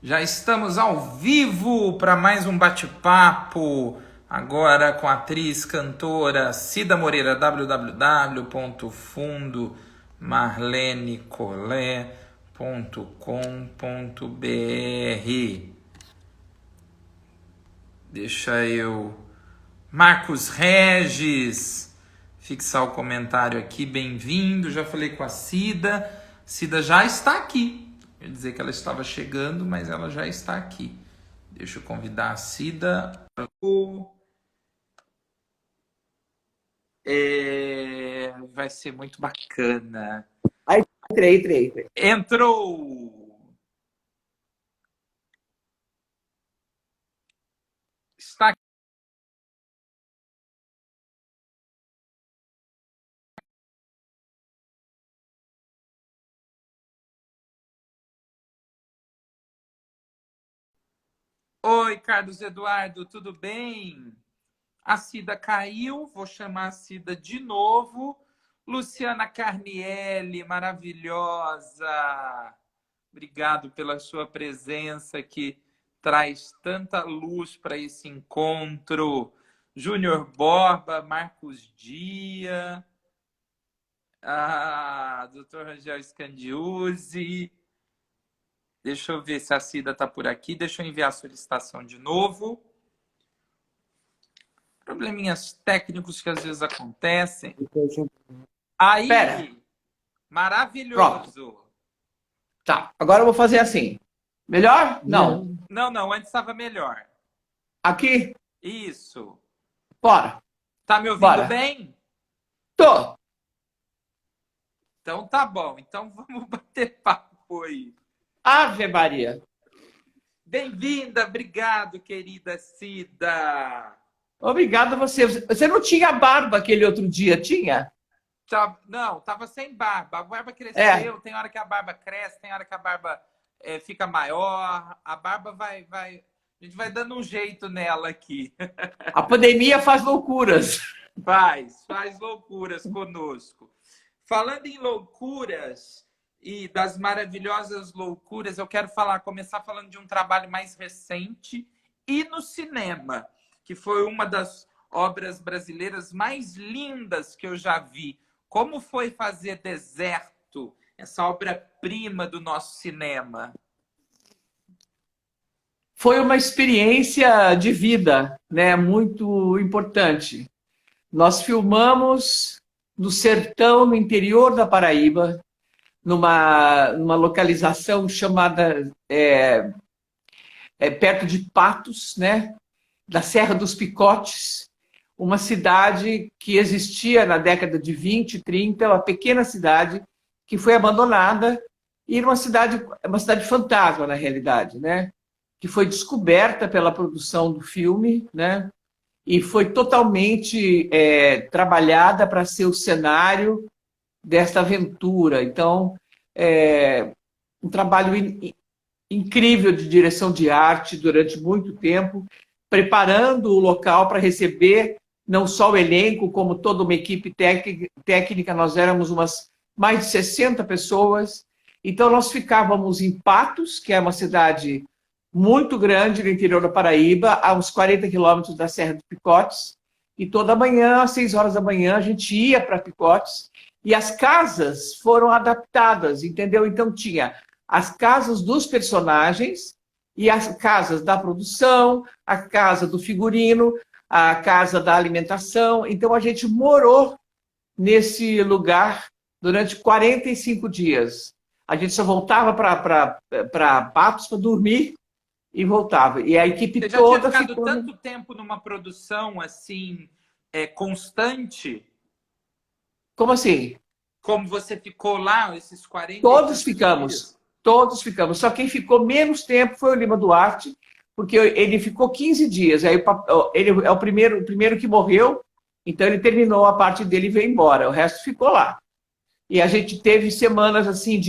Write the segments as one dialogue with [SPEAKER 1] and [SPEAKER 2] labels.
[SPEAKER 1] Já estamos ao vivo para mais um bate-papo, agora com a atriz, cantora Cida Moreira, www.fundomarlenecolé.com.br. Deixa eu... Marcos Regis, fixar o comentário aqui, bem-vindo, já falei com a Cida. Cida já está aqui. Eu ia dizer que ela estava chegando, mas ela já está aqui. Deixa eu convidar a Cida. Vai ser muito bacana.
[SPEAKER 2] Aí, entrei.
[SPEAKER 1] Entrou! Está aqui. Oi, Carlos Eduardo, tudo bem? A Cida caiu, vou chamar a Cida de novo. Luciana Carnielli, maravilhosa. Obrigado pela sua presença que traz tanta luz para esse encontro. Júnior Borba, Marcos Dia, Dr. Rangel Scandiuzzi. Deixa eu ver se a Cida está por aqui. Deixa eu enviar a solicitação de novo. Probleminhas técnicos que às vezes acontecem. Aí,
[SPEAKER 2] Pera.
[SPEAKER 1] maravilhoso.
[SPEAKER 2] Pronto. Tá, agora eu vou fazer assim. Melhor? Não.
[SPEAKER 1] Não, antes estava melhor.
[SPEAKER 2] Aqui?
[SPEAKER 1] Isso.
[SPEAKER 2] Bora.
[SPEAKER 1] Tá me ouvindo
[SPEAKER 2] Bora.
[SPEAKER 1] bem?
[SPEAKER 2] Tô.
[SPEAKER 1] Então tá bom. Então vamos bater papo aí.
[SPEAKER 2] Ave Maria.
[SPEAKER 1] Bem-vinda, obrigado, querida Cida.
[SPEAKER 2] Obrigado a você. Você não tinha barba aquele outro dia, tinha?
[SPEAKER 1] Não, tava sem barba. A barba cresceu, tem hora que a barba cresce, tem hora que a barba fica maior. A barba vai... A gente vai dando um jeito nela aqui.
[SPEAKER 2] A pandemia faz loucuras.
[SPEAKER 1] Faz loucuras conosco. Falando em loucuras e das maravilhosas loucuras, eu quero começar falando de um trabalho mais recente e no cinema, que foi uma das obras brasileiras mais lindas que eu já vi. Como foi fazer Deserto, essa obra-prima do nosso cinema?
[SPEAKER 2] Foi uma experiência de vida, né? Muito importante. Nós filmamos no sertão, no interior da Paraíba, numa localização chamada perto de Patos, né? Da Serra dos Picotes, uma cidade que existia na década de 20, 30, uma pequena cidade que foi abandonada e uma cidade fantasma, na realidade, né? Que foi descoberta pela produção do filme, né? E foi totalmente trabalhada para ser o cenário desta aventura. Então, um trabalho incrível de direção de arte durante muito tempo, preparando o local para receber não só o elenco, como toda uma equipe técnica. Nós éramos mais de 60 pessoas. Então, nós ficávamos em Patos, que é uma cidade muito grande no interior da Paraíba, a uns 40 quilômetros da Serra dos Picotes, e toda manhã, às 6 horas da manhã, a gente ia para Picotes, e as casas foram adaptadas, entendeu? Então tinha as casas dos personagens e as casas da produção, a casa do figurino, a casa da alimentação. Então a gente morou nesse lugar durante 45 dias. A gente só voltava para Patos para dormir e voltava. E a equipe
[SPEAKER 1] Você já
[SPEAKER 2] toda
[SPEAKER 1] tinha ficado
[SPEAKER 2] ficou...
[SPEAKER 1] tanto tempo numa produção assim, constante,
[SPEAKER 2] Como assim?
[SPEAKER 1] como você ficou lá esses 40 e
[SPEAKER 2] Todos
[SPEAKER 1] tantos
[SPEAKER 2] ficamos.
[SPEAKER 1] dias?
[SPEAKER 2] Todos ficamos. Só quem ficou menos tempo foi o Lima Duarte, porque ele ficou 15 dias. Aí ele é o primeiro que morreu, então ele terminou a parte dele e veio embora. O resto ficou lá. E a gente teve semanas assim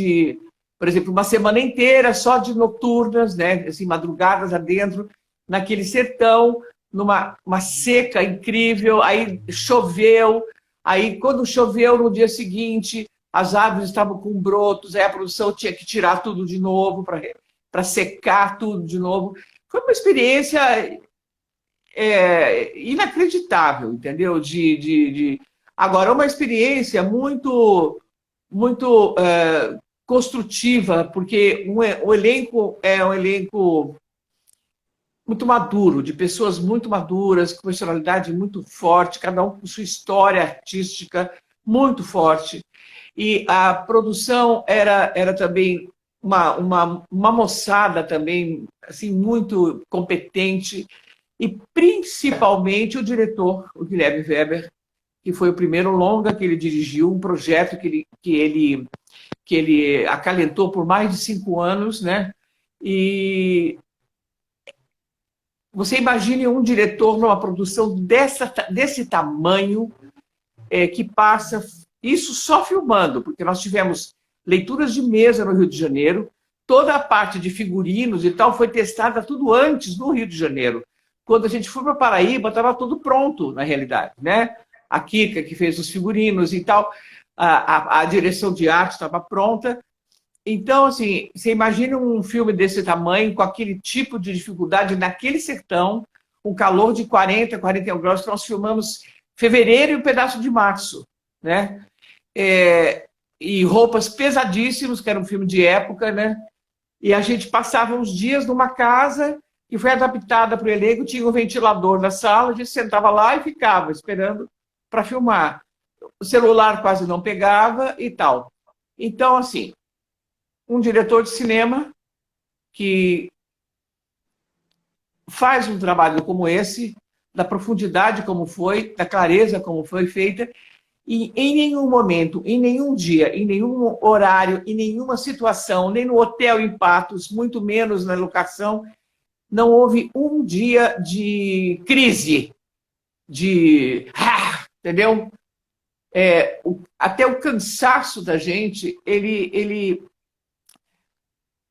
[SPEAKER 2] por exemplo, uma semana inteira só de noturnas, né? Assim, madrugadas adentro, naquele sertão, uma seca incrível. Aí choveu. Aí quando choveu no dia seguinte, as árvores estavam com brotos, aí a produção tinha que tirar tudo de novo para para secar tudo de novo. Foi uma experiência inacreditável, entendeu? Agora, uma experiência muito construtiva, porque o elenco é um elenco muito maduro, de pessoas muito maduras, com personalidade muito forte, cada um com sua história artística muito forte. E a produção era também uma moçada também assim, muito competente, e principalmente o diretor, o Guilherme Weber, que foi o primeiro longa que ele dirigiu, um projeto que ele acalentou por mais de 5 anos, né? E você imagine um diretor numa produção desse tamanho, que passa isso só filmando, porque nós tivemos leituras de mesa no Rio de Janeiro, toda a parte de figurinos e tal foi testada tudo antes no Rio de Janeiro. Quando a gente foi para Paraíba, estava tudo pronto, na realidade, né? A Kika, que fez os figurinos e tal, a direção de arte estava pronta. Então, assim, você imagina um filme desse tamanho, com aquele tipo de dificuldade naquele sertão, um calor de 40, 41 graus, que nós filmamos fevereiro e um pedaço de março, né? E roupas pesadíssimas, que era um filme de época, né? E a gente passava uns dias numa casa que foi adaptada para o elenco, tinha um ventilador na sala, a gente sentava lá e ficava esperando para filmar. O celular quase não pegava e tal. Então, assim, um diretor de cinema que faz um trabalho como esse, da profundidade como foi, da clareza como foi feita, e em nenhum momento, em nenhum dia, em nenhum horário, em nenhuma situação, nem no hotel em Patos, muito menos na locação, não houve um dia de crise, entendeu? Até o cansaço da gente,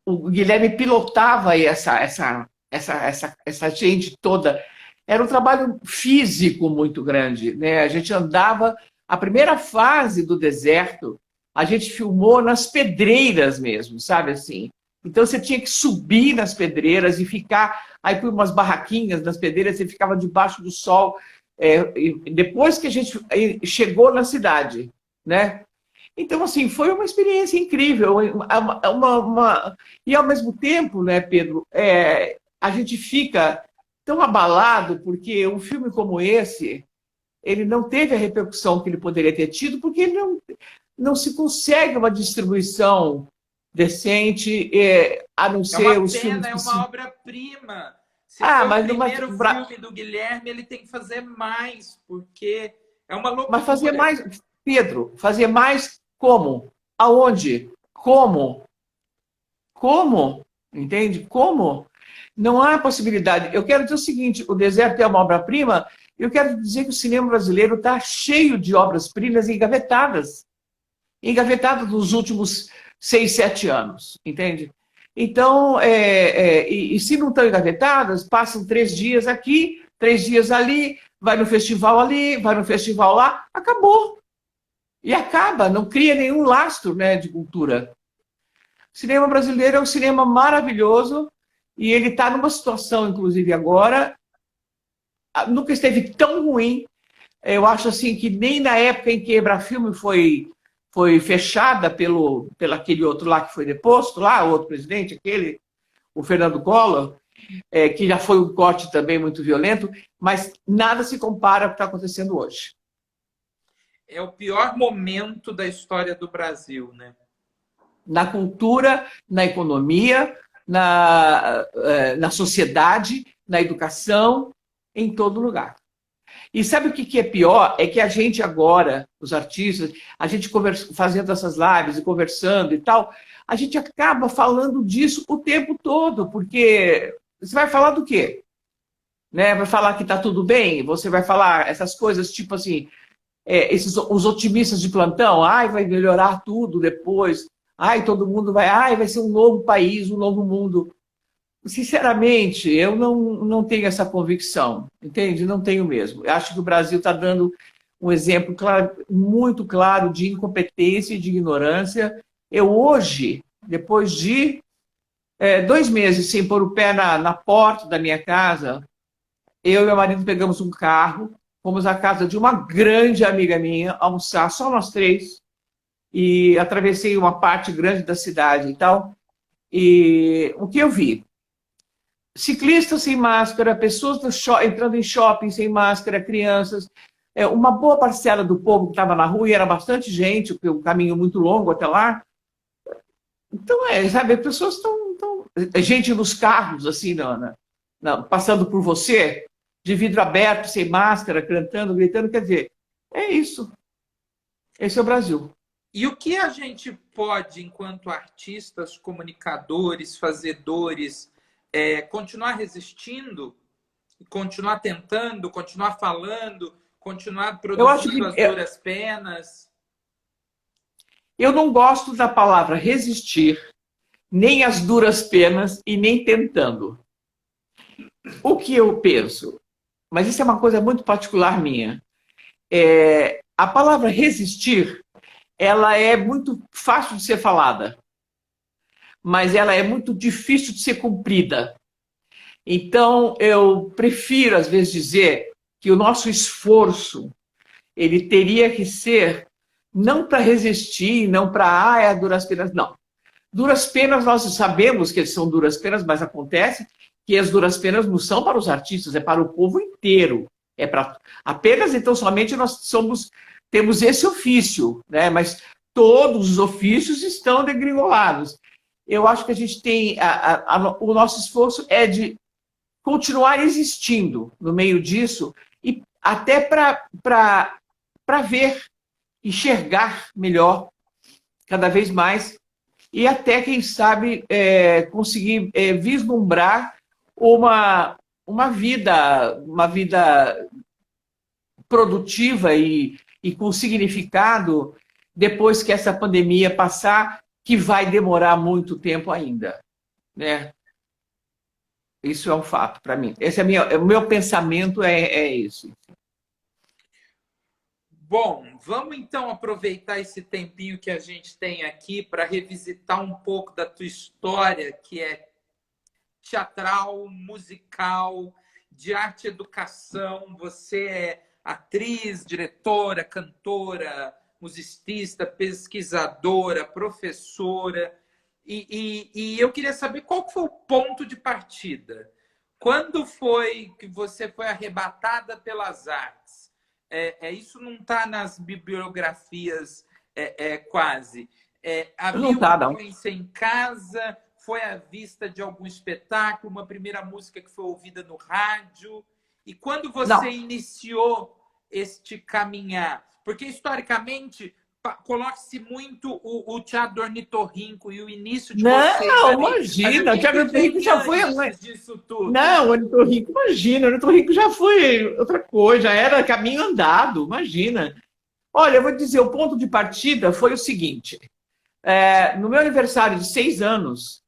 [SPEAKER 2] o Guilherme pilotava essa gente toda. Era um trabalho físico muito grande, né? A gente andava. A primeira fase do deserto, a gente filmou nas pedreiras mesmo, sabe assim? Então você tinha que subir nas pedreiras e ficar. Aí por umas barraquinhas nas pedreiras, você ficava debaixo do sol. E depois que a gente chegou na cidade, né? Então, assim, foi uma experiência incrível. E, ao mesmo tempo, né, Pedro, a gente fica tão abalado porque um filme como esse, ele não teve a repercussão que ele poderia ter tido, porque ele não se consegue uma distribuição decente, a não ser os filmes...
[SPEAKER 1] É uma obra-prima. Se
[SPEAKER 2] foi
[SPEAKER 1] o primeiro filme do Guilherme, ele tem que fazer mais, porque é uma loucura.
[SPEAKER 2] Mas fazer mais, Pedro, fazer mais como? Aonde? Como? Como? Entende? Como? Não há possibilidade. Eu quero dizer o seguinte, o Deserto é uma obra-prima, eu quero dizer que o cinema brasileiro está cheio de obras-primas engavetadas. Engavetadas nos últimos 6, 7 anos, entende? Então, e se não estão engavetadas, passam 3 dias aqui, 3 dias ali, vai no festival ali, vai no festival lá, acabou. E acaba, não cria nenhum lastro, né, de cultura. O cinema brasileiro é um cinema maravilhoso e ele está numa situação, inclusive agora, nunca esteve tão ruim. Eu acho assim que nem na época em que Embrafilme foi fechada pelo aquele outro lá que foi deposto, lá, o outro presidente, o Fernando Collor, que já foi um corte também muito violento, mas nada se compara ao que está acontecendo hoje.
[SPEAKER 1] É o pior momento da história do Brasil, né?
[SPEAKER 2] Na cultura, na economia, na sociedade, na educação, em todo lugar. E sabe o que é pior? É que a gente agora, os artistas, a gente fazendo essas lives e conversando e tal, a gente acaba falando disso o tempo todo, porque você vai falar do quê? Né? Vai falar que está tudo bem? Você vai falar essas coisas tipo assim, os otimistas de plantão, vai melhorar tudo depois, todo mundo vai ser um novo país, um novo mundo. Sinceramente, eu não tenho essa convicção, entende? Não tenho mesmo. Eu acho que o Brasil está dando um exemplo muito claro de incompetência e de ignorância. Eu hoje, depois de 2 meses sem pôr o pé na porta da minha casa, eu e meu marido pegamos um carro, fomos à casa de uma grande amiga minha, almoçar, só nós três, e atravessei uma parte grande da cidade e tal. E o que eu vi? Ciclistas sem máscara, pessoas entrando em shopping sem máscara, crianças. Uma boa parcela do povo que estava na rua, e era bastante gente, porque um caminho muito longo até lá. Então, sabe, as pessoas estão... Gente nos carros, assim, passando por você, de vidro aberto, sem máscara, cantando, gritando, quer dizer, é isso. Esse é o Brasil.
[SPEAKER 1] E o que a gente pode, enquanto artistas, comunicadores, fazedores, continuar resistindo, continuar tentando, continuar falando, continuar produzindo as duras penas?
[SPEAKER 2] Eu não gosto da palavra resistir, nem as duras penas e nem tentando. O que eu penso? Mas isso é uma coisa muito particular minha. A palavra resistir, ela é muito fácil de ser falada, mas ela é muito difícil de ser cumprida. Então, eu prefiro, às vezes, dizer que o nosso esforço, ele teria que ser não para resistir, não para, é duras penas, não. Duras penas, nós sabemos que são duras penas, mas acontece que as duras penas não são para os artistas, é para o povo inteiro. É para apenas, então, somente nós temos esse ofício, né? Mas todos os ofícios estão degringolados. Eu acho que a gente tem... o nosso esforço é de continuar existindo no meio disso, e até para ver, enxergar melhor, cada vez mais, e até, quem sabe, conseguir vislumbrar uma vida produtiva e com significado depois que essa pandemia passar, que vai demorar muito tempo ainda, né? Isso é um fato para mim. Esse o meu pensamento é esse.
[SPEAKER 1] Bom, vamos então aproveitar esse tempinho que a gente tem aqui para revisitar um pouco da tua história, que é teatral, musical, de arte e educação. Você é atriz, diretora, cantora, musicista, pesquisadora, professora. E eu queria saber qual foi o ponto de partida. Quando foi que você foi arrebatada pelas artes? Isso não está nas bibliografias quase. Havia uma influência em casa? Foi à vista de algum espetáculo? Uma primeira música que foi ouvida no rádio? E quando você iniciou este caminhar? Porque, historicamente, coloca-se muito o teatro do Ornitorrinco e o início de vocês.
[SPEAKER 2] Não, imagina, o teatro do Ornitorrinco já foi...
[SPEAKER 1] Disso tudo.
[SPEAKER 2] Não, o Ornitorrinco, imagina, o Ornitorrinco já foi outra coisa, já era caminho andado, imagina. Olha, eu vou dizer, o ponto de partida foi o seguinte, no meu aniversário de 6 anos,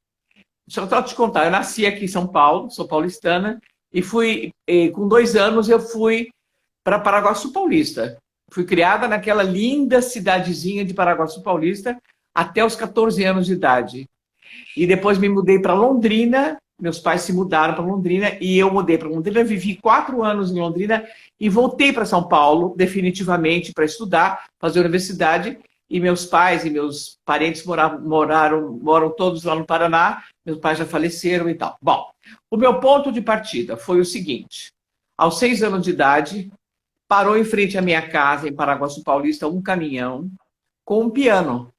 [SPEAKER 2] só para te contar, eu nasci aqui em São Paulo, sou paulistana, e com 2 anos eu fui para Paraguaçu Paulista. Fui criada naquela linda cidadezinha de Paraguaçu Paulista até os 14 anos de idade. E depois me mudei para Londrina, meus pais se mudaram para Londrina, e eu mudei para Londrina, vivi 4 anos em Londrina e voltei para São Paulo, definitivamente, para estudar, fazer universidade, e meus pais e meus parentes moram todos lá no Paraná, meus pais já faleceram e tal. Bom, o meu ponto de partida foi o seguinte, aos 6 anos de idade, parou em frente à minha casa, em Paraguaçu Paulista, um caminhão com um piano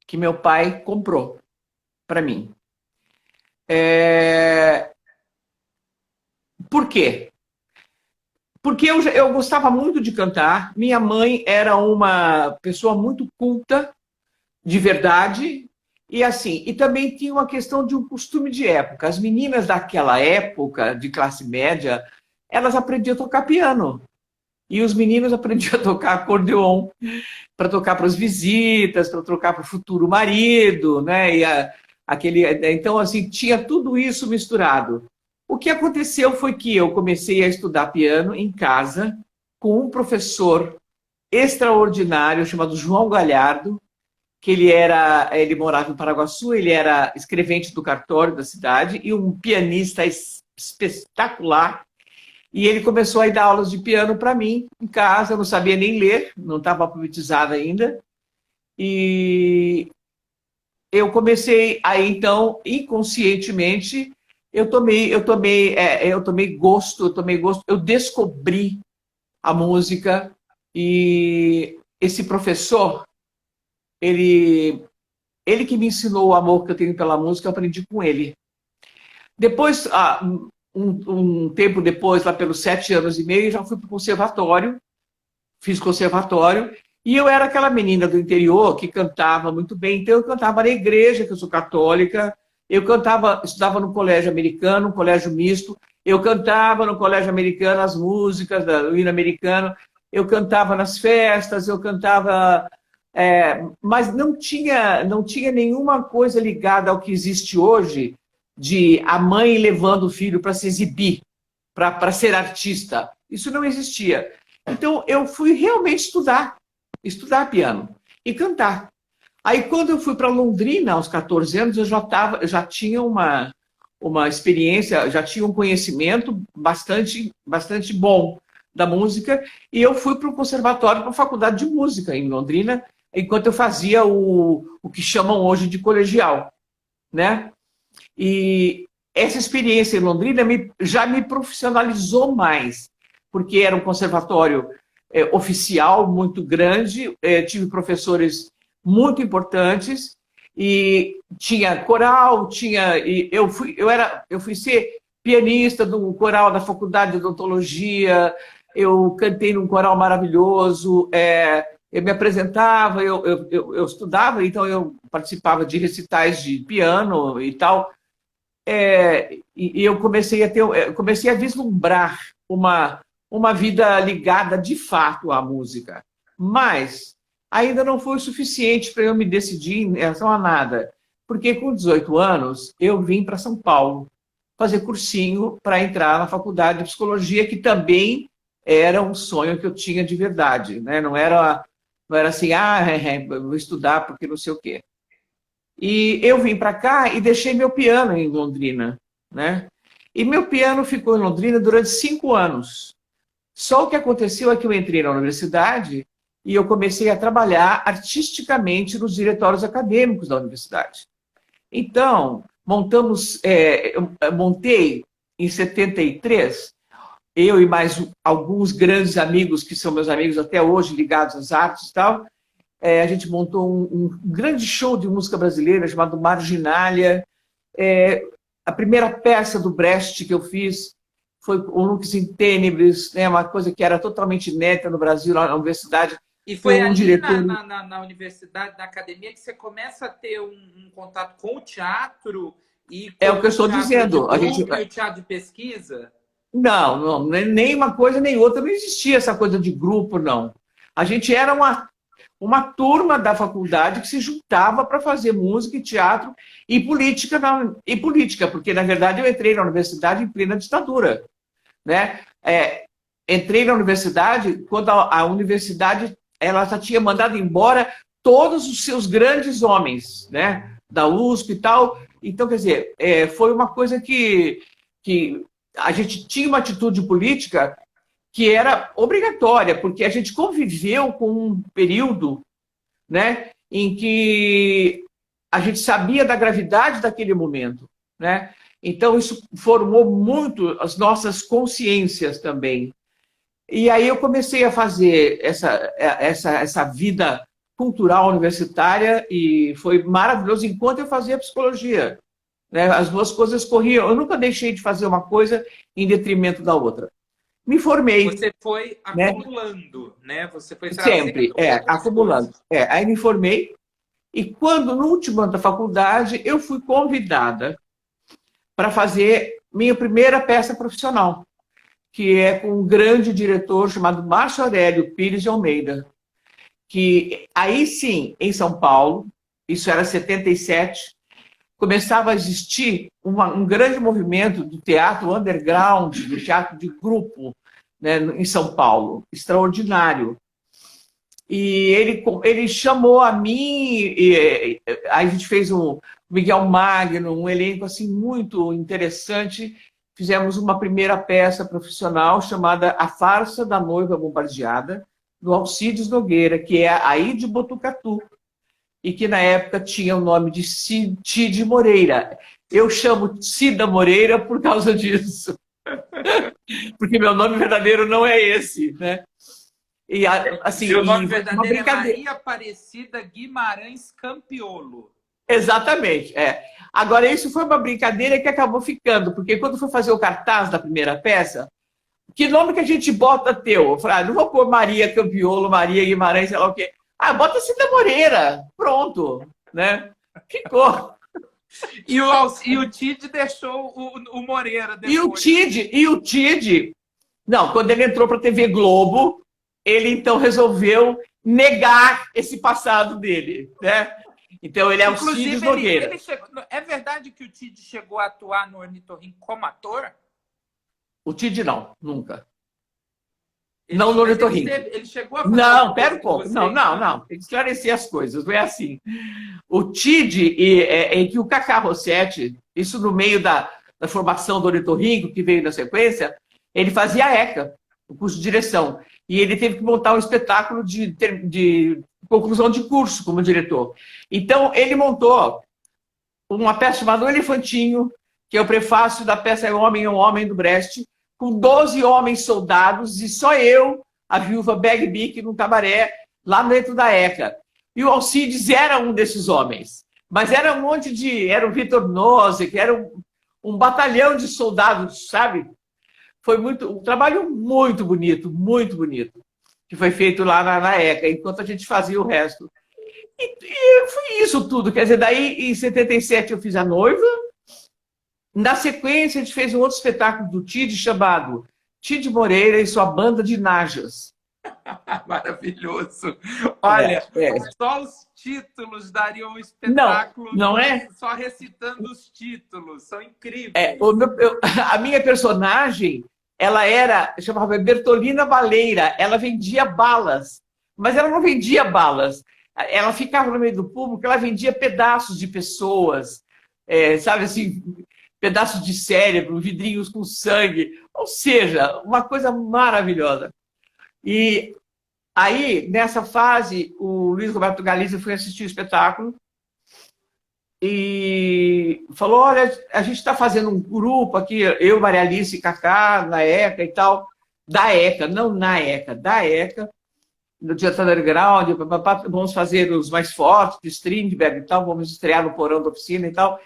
[SPEAKER 2] que meu pai comprou para mim. Por quê? Porque eu gostava muito de cantar. Minha mãe era uma pessoa muito culta, de verdade, e assim, e também tinha uma questão de um costume de época. As meninas daquela época, de classe média, elas aprendiam a tocar piano. E os meninos aprendiam a tocar acordeon para tocar para as visitas, para tocar para o futuro marido, né? Então, assim, tinha tudo isso misturado. O que aconteceu foi que eu comecei a estudar piano em casa com um professor extraordinário chamado João Galhardo, que ele morava em Paraguaçu, ele era escrevente do cartório da cidade e um pianista espetacular. E ele começou a dar aulas de piano para mim em casa, eu não sabia nem ler, não estava alfabetizada ainda. E eu comecei aí, então, inconscientemente, eu tomei gosto, eu descobri a música e esse professor, ele que me ensinou o amor que eu tenho pela música, eu aprendi com ele. Depois, um tempo depois, lá pelos 7 anos e meio, já fui para o conservatório, fiz conservatório, e eu era aquela menina do interior que cantava muito bem, então eu cantava na igreja, que eu sou católica, eu estudava no colégio americano, um colégio misto, eu cantava no colégio americano as músicas do hino americano, eu cantava nas festas, eu cantava... mas não tinha nenhuma coisa ligada ao que existe hoje, de a mãe levando o filho para se exibir, para ser artista. Isso não existia. Então, eu fui realmente estudar piano e cantar. Aí, quando eu fui para Londrina, aos 14 anos, eu já tinha uma experiência, já tinha um conhecimento bastante bom da música, e eu fui para o conservatório, para a faculdade de música em Londrina, enquanto eu fazia o que chamam hoje de colegial, né? E essa experiência em Londrina já me profissionalizou mais, porque era um conservatório oficial muito grande, tive professores muito importantes e tinha coral, eu fui ser pianista do coral da Faculdade de Odontologia, eu cantei num coral maravilhoso, eu me apresentava, eu estudava, então eu participava de recitais de piano e tal. E eu comecei a vislumbrar uma vida ligada de fato à música. Mas ainda não foi o suficiente para eu me decidir em relação a nada. Porque com 18 anos eu vim para São Paulo fazer cursinho para entrar na faculdade de psicologia, que também era um sonho que eu tinha de verdade, né? Não era assim, vou estudar porque não sei o quê. E eu vim para cá e deixei meu piano em Londrina, né? E meu piano ficou em Londrina durante 5 anos. Só o que aconteceu é que eu entrei na universidade e eu comecei a trabalhar artisticamente nos diretórios acadêmicos da universidade. Então, eu montei em 73, eu e mais alguns grandes amigos, que são meus amigos até hoje, ligados às artes e tal, a gente montou um grande show de música brasileira chamado Marginália. A primeira peça do Brecht que eu fiz foi o Lux in Tenebris, né, uma coisa que era totalmente inédita no Brasil, lá na universidade.
[SPEAKER 1] E foi ali diretor... na universidade, na academia, que você começa a ter um contato com o teatro e com
[SPEAKER 2] o que eu estou dizendo.
[SPEAKER 1] E o teatro de pesquisa?
[SPEAKER 2] Não, nem uma coisa nem outra. Não existia essa coisa de grupo, não. A gente era uma turma da faculdade que se juntava para fazer música e teatro e política, porque, na verdade, eu entrei na universidade em plena ditadura, né? Entrei na universidade quando a universidade ela já tinha mandado embora todos os seus grandes homens, né? Da USP e tal. Então, quer dizer, foi uma coisa que a gente tinha uma atitude política que era obrigatória, porque a gente conviveu com um período, né, em que a gente sabia da gravidade daquele momento, né? Então, isso formou muito as nossas consciências também. E aí eu comecei a fazer essa vida cultural universitária e foi maravilhoso enquanto eu fazia psicologia, né? As duas coisas corriam. Eu nunca deixei de fazer uma coisa em detrimento da outra. Me formei.
[SPEAKER 1] Você foi acumulando, né? Você foi
[SPEAKER 2] sempre, acumulando. Aí me formei e quando, no último ano da faculdade, eu fui convidada para fazer minha primeira peça profissional, que é com um grande diretor chamado Márcio Aurélio Pires de Almeida, que aí sim, em São Paulo, isso era 77, começava a existir um grande movimento do teatro underground, do teatro de grupo, né, em São Paulo, extraordinário. E ele chamou a mim, aí a gente fez o Miguel Magno, um elenco assim muito interessante. Fizemos uma primeira peça profissional chamada A Farsa da Noiva Bombardeada, do Alcides Nogueira, que é aí de Botucatu, e que na época tinha o nome de Cide Moreira. Eu chamo Cida Moreira por causa disso, porque meu nome verdadeiro não é esse, né? E, assim,
[SPEAKER 1] Seu nome
[SPEAKER 2] uma
[SPEAKER 1] verdadeiro é
[SPEAKER 2] brincadeira.
[SPEAKER 1] Maria Aparecida Guimarães Campiolo.
[SPEAKER 2] Exatamente, é. Agora, isso foi uma brincadeira que acabou ficando, porque quando foi fazer o cartaz da primeira peça, que nome que a gente bota teu? Eu falei, não vou pôr Maria Campiolo, Maria Guimarães, sei lá o quê. Ah, bota Cida Moreira, pronto, né? Ficou.
[SPEAKER 1] E o Tide deixou o Moreira depois.
[SPEAKER 2] E o Tide, não, quando ele entrou para a TV Globo, ele então resolveu negar esse passado dele, né? Então ele é o Cid Nogueira.
[SPEAKER 1] É verdade que o Tide chegou a atuar no Ornitorrinco como ator?
[SPEAKER 2] O Tide não, nunca.
[SPEAKER 1] Ele,
[SPEAKER 2] não no Ornitorrinco.
[SPEAKER 1] Ele chegou a fazer.
[SPEAKER 2] Não, pera um pouco. Não. Tem que esclarecer as coisas, não é assim. O Tide, em que o Cacá Rossetti, isso no meio da formação do Ornitorrinco, que veio na sequência, ele fazia a ECA, o curso de direção. E ele teve que montar um espetáculo de conclusão de curso como diretor. Então, ele montou uma peça chamada O Elefantinho, que é o prefácio da peça É um Homem do Brecht, com 12 homens soldados e só eu, a viúva Bagbic, num cabaré, lá dentro da ECA. E o Alcides era um desses homens. Mas era um monte de... Era o Vitor Nozzi, que era um batalhão de soldados, sabe? Foi um trabalho muito bonito, que foi feito lá na ECA, enquanto a gente fazia o resto. E foi isso tudo. Quer dizer, daí em 77 eu fiz A Noiva. Na sequência, a gente fez um outro espetáculo do Tide chamado Tide Moreira e sua banda de Najas.
[SPEAKER 1] Maravilhoso. Olha, só os títulos dariam um espetáculo.
[SPEAKER 2] Não é?
[SPEAKER 1] Só recitando os títulos. São incríveis.
[SPEAKER 2] A minha personagem, chamava Bertolina Baleira. Ela vendia balas. Mas ela não vendia balas. Ela ficava no meio do público, ela vendia pedaços de pessoas. Sabe assim... pedaços de cérebro, vidrinhos com sangue, ou seja, uma coisa maravilhosa. E aí, nessa fase, o Luiz Roberto Galizia foi assistir o espetáculo e falou, olha, a gente está fazendo um grupo aqui, eu, Maria Alice e Cacá, na ECA e tal, da ECA, não na ECA, da ECA, no Teatro Underground, vamos fazer os mais fortes, de Strindberg e tal, vamos estrear no porão da oficina e tal.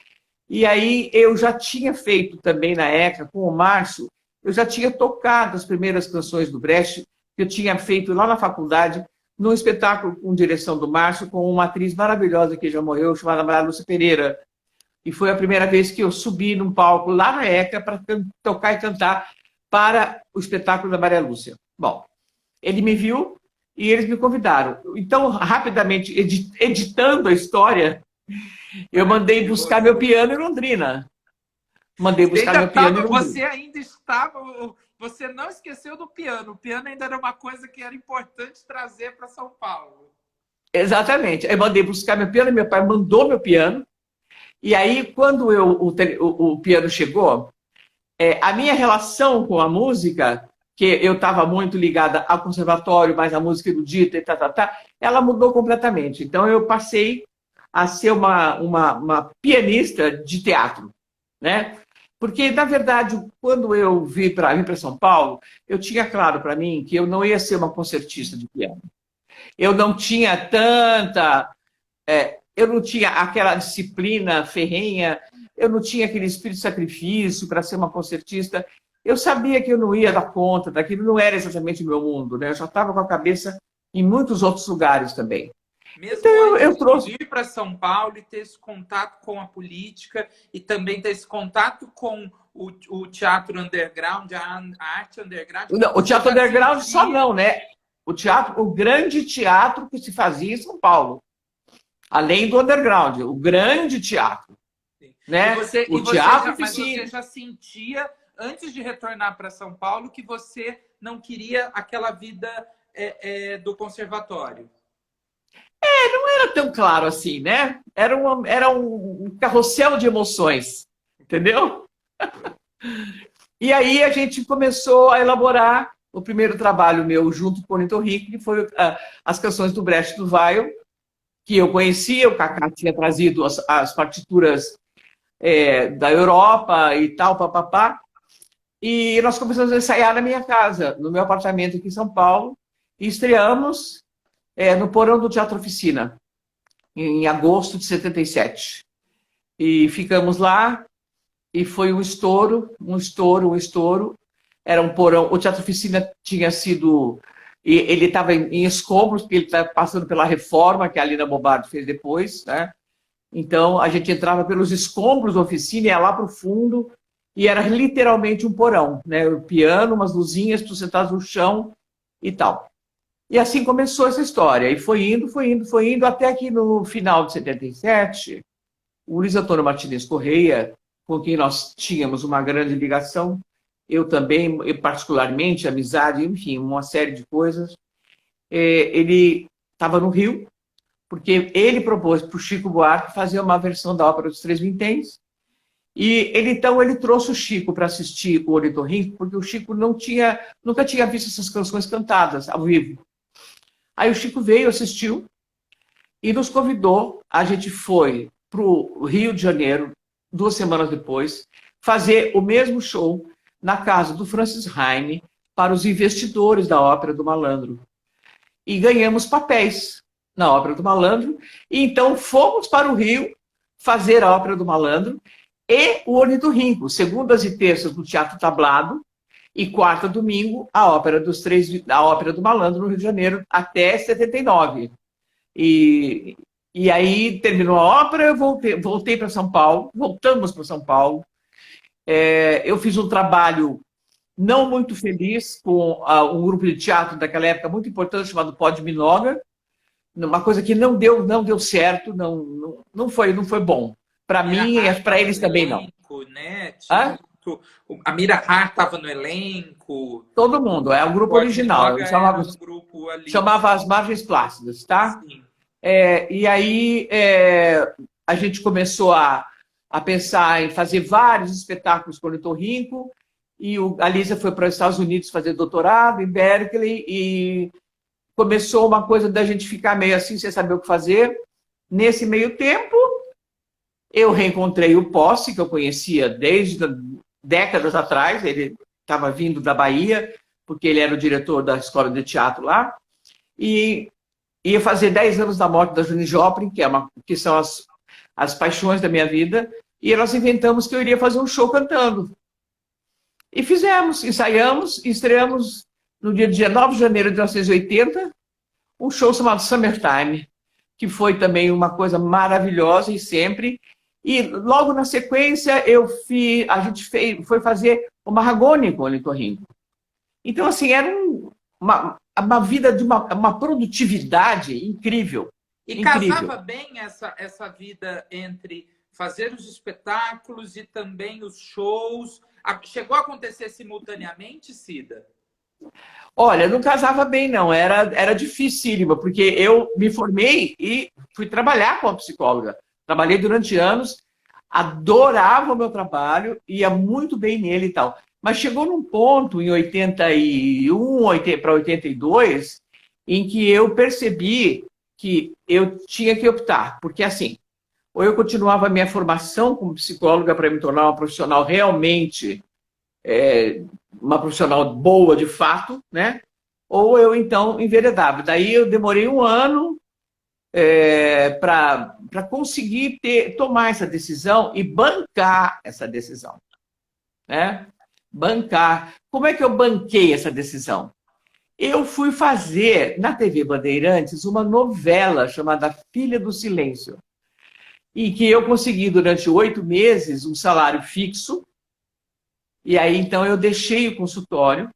[SPEAKER 2] E aí eu já tinha feito também na ECA, com o Márcio, eu já tinha tocado as primeiras canções do Brecht, que eu tinha feito lá na faculdade, num espetáculo com direção do Márcio, com uma atriz maravilhosa que já morreu, chamada Maria Lúcia Pereira. E foi a primeira vez que eu subi num palco lá na ECA para tocar e cantar para o espetáculo da Maria Lúcia. Bom, ele me viu e eles me convidaram. Então, rapidamente, editando a história... Eu mandei buscar meu piano em Londrina.
[SPEAKER 1] Você ainda estava... Você não esqueceu do piano. O piano ainda era uma coisa que era importante trazer para São Paulo.
[SPEAKER 2] Exatamente. Eu mandei buscar meu piano, meu pai mandou meu piano. E aí, quando o piano chegou, a minha relação com a música, que eu estava muito ligada ao conservatório, mas a música erudita e ela mudou completamente. Então, eu passei a ser uma pianista de teatro, né? Porque, na verdade, quando eu vim para São Paulo, eu tinha claro para mim que eu não ia ser uma concertista de piano. Eu não tinha eu não tinha aquela disciplina ferrenha, eu não tinha aquele espírito de sacrifício para ser uma concertista. Eu sabia que eu não ia dar conta daquilo, não era exatamente o meu mundo, né? Eu já estava com a cabeça em muitos outros lugares também.
[SPEAKER 1] Mesmo
[SPEAKER 2] então, eu trouxe
[SPEAKER 1] ir para São Paulo e ter esse contato com a política e também ter esse contato com o teatro underground, a arte underground.
[SPEAKER 2] Não, o teatro underground só não, né? O grande teatro que se fazia em São Paulo. Além do underground, o grande teatro. Né?
[SPEAKER 1] Mas você já sentia, antes de retornar para São Paulo, que você não queria aquela vida do conservatório?
[SPEAKER 2] Não era tão claro assim, né? Era um carrossel de emoções, entendeu? E aí a gente começou a elaborar o primeiro trabalho meu junto com o Ornitorrinco, que foi as canções do Brecht do Weil, que eu conhecia, o Kaká tinha trazido as partituras da Europa e tal, papapá. E nós começamos a ensaiar na minha casa, no meu apartamento aqui em São Paulo, e estreamos no porão do Teatro Oficina, em agosto de 77. E ficamos lá, e foi um estouro, um estouro, um estouro. Era um porão, o Teatro Oficina tinha sido... Ele estava em escombros, porque ele está passando pela reforma que a Lina Bobardo fez depois, né? Então, a gente entrava pelos escombros da oficina, ia lá para o fundo, e era literalmente um porão, né? O piano, umas luzinhas, tu sentado no chão e tal. E assim começou essa história. E foi indo, foi indo, foi indo, até que no final de 77, o Luiz Antônio Martins Correia, com quem nós tínhamos uma grande ligação, eu também, particularmente, amizade, enfim, uma série de coisas, ele estava no Rio, porque ele propôs para o Chico Buarque fazer uma versão da ópera dos Três Vinténs, e então ele trouxe o Chico para assistir o Ornitorrinco, porque o Chico nunca tinha visto essas canções cantadas ao vivo. Aí o Chico veio, assistiu e nos convidou. A gente foi para o Rio de Janeiro, 2 semanas depois, fazer o mesmo show na casa do Francis Heine para os investidores da Ópera do Malandro. E ganhamos papéis na Ópera do Malandro. E então fomos para o Rio fazer a Ópera do Malandro e o Ornitorrinco, segundas e terças no Teatro Tablado, e quarta, domingo, a Ópera do Malandro no Rio de Janeiro, até 79. E aí terminou a ópera, eu voltei para São Paulo, voltamos para São Paulo. Eu fiz um trabalho não muito feliz com um grupo de teatro daquela época muito importante chamado Pó de Minoga, uma coisa que não deu certo, não foi bom. Para mim e para eles também não.
[SPEAKER 1] Né? Tinha a Mira Har estava no elenco.
[SPEAKER 2] Todo mundo, é o grupo original. Chamava As Margens Plácidas, tá?
[SPEAKER 1] Sim.
[SPEAKER 2] E aí a gente começou a pensar em fazer vários espetáculos com o Ornitorrinco, e a Lísia foi para os Estados Unidos fazer doutorado em Berkeley, e começou uma coisa da gente ficar meio assim, sem saber o que fazer. Nesse meio tempo, eu reencontrei o Posse, que eu conhecia desde décadas atrás. Ele estava vindo da Bahia, porque ele era o diretor da escola de teatro lá, e ia fazer 10 anos da morte da Janis Joplin, que são as paixões da minha vida, e nós inventamos que eu iria fazer um show cantando. E fizemos, ensaiamos, estreamos no dia 19 de janeiro de 1980, um show chamado Summertime, que foi também uma coisa maravilhosa, e sempre. E logo na sequência a gente foi fazer o Marragone com o Ornitorrinco. Então, assim, era uma vida de uma produtividade incrível.
[SPEAKER 1] E
[SPEAKER 2] incrível.
[SPEAKER 1] Casava bem essa vida entre fazer os espetáculos e também os shows? Chegou a acontecer simultaneamente, Cida?
[SPEAKER 2] Olha, não casava bem, não. Era dificílimo, porque eu me formei e fui trabalhar como psicóloga. Trabalhei durante anos, adorava o meu trabalho, ia muito bem nele e tal. Mas chegou num ponto, em 81 para 82, em que eu percebi que eu tinha que optar. Porque, assim, ou eu continuava a minha formação como psicóloga para me tornar uma profissional realmente, uma profissional boa de fato, né? Ou eu, então, enveredava. Daí eu demorei um ano para conseguir tomar essa decisão e bancar essa decisão, né? Bancar. Como é que eu banquei essa decisão? Eu fui fazer, na TV Bandeirantes, uma novela chamada Filha do Silêncio, e que eu consegui, durante 8 meses, um salário fixo, e aí, então, eu deixei o consultório,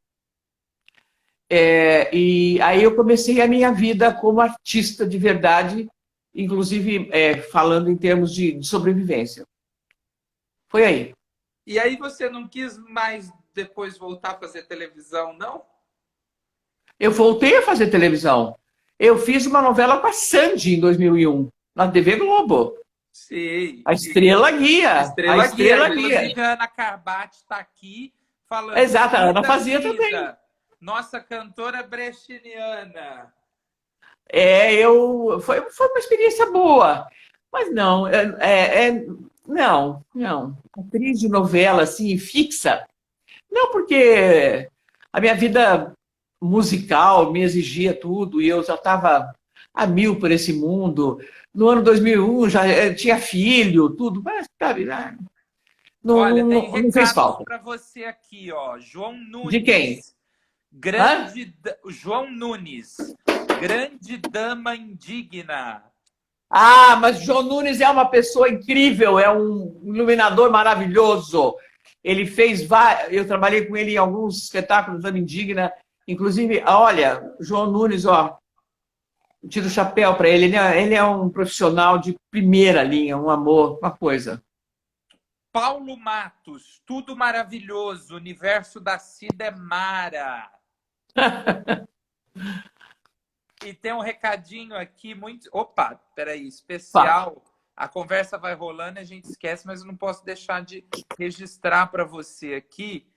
[SPEAKER 2] e aí eu comecei a minha vida como artista de verdade, inclusive falando em termos de sobrevivência. Foi aí.
[SPEAKER 1] E aí você não quis mais depois voltar a fazer televisão, não?
[SPEAKER 2] Eu voltei a fazer televisão. Eu fiz uma novela com a Sandy em 2001, na TV Globo.
[SPEAKER 1] Sim.
[SPEAKER 2] A Estrela Guia. A
[SPEAKER 1] Estrela Guia.
[SPEAKER 2] Estrela Guia.
[SPEAKER 1] Inclusive, a Ana Carbati está aqui falando.
[SPEAKER 2] Exato, a Ana fazia
[SPEAKER 1] Cida,
[SPEAKER 2] também.
[SPEAKER 1] nossa cantora brechiniana.
[SPEAKER 2] Foi uma experiência boa. Mas não, não. Atriz de novela, assim, fixa. Não, porque a minha vida musical me exigia tudo e eu já estava a mil por esse mundo. No ano 2001 já tinha filho, tudo, mas sabe, não,
[SPEAKER 1] Olha,
[SPEAKER 2] não,
[SPEAKER 1] tem
[SPEAKER 2] não fez falta.
[SPEAKER 1] para você aqui, ó. João Nunes.
[SPEAKER 2] De quem?
[SPEAKER 1] João Nunes. Grande dama indigna.
[SPEAKER 2] Ah, mas João Nunes é uma pessoa incrível, é um iluminador maravilhoso. Ele fez eu trabalhei com ele em alguns espetáculos da Indigna, inclusive, olha, João Nunes, ó, tiro o chapéu para ele, ele é um profissional de primeira linha, um amor, uma coisa.
[SPEAKER 1] Paulo Matos, tudo maravilhoso, o universo da Cida é mara. E tem um recadinho aqui muito... Opa, peraí, especial. A conversa vai rolando, a gente esquece, mas eu não posso deixar de registrar para você aqui,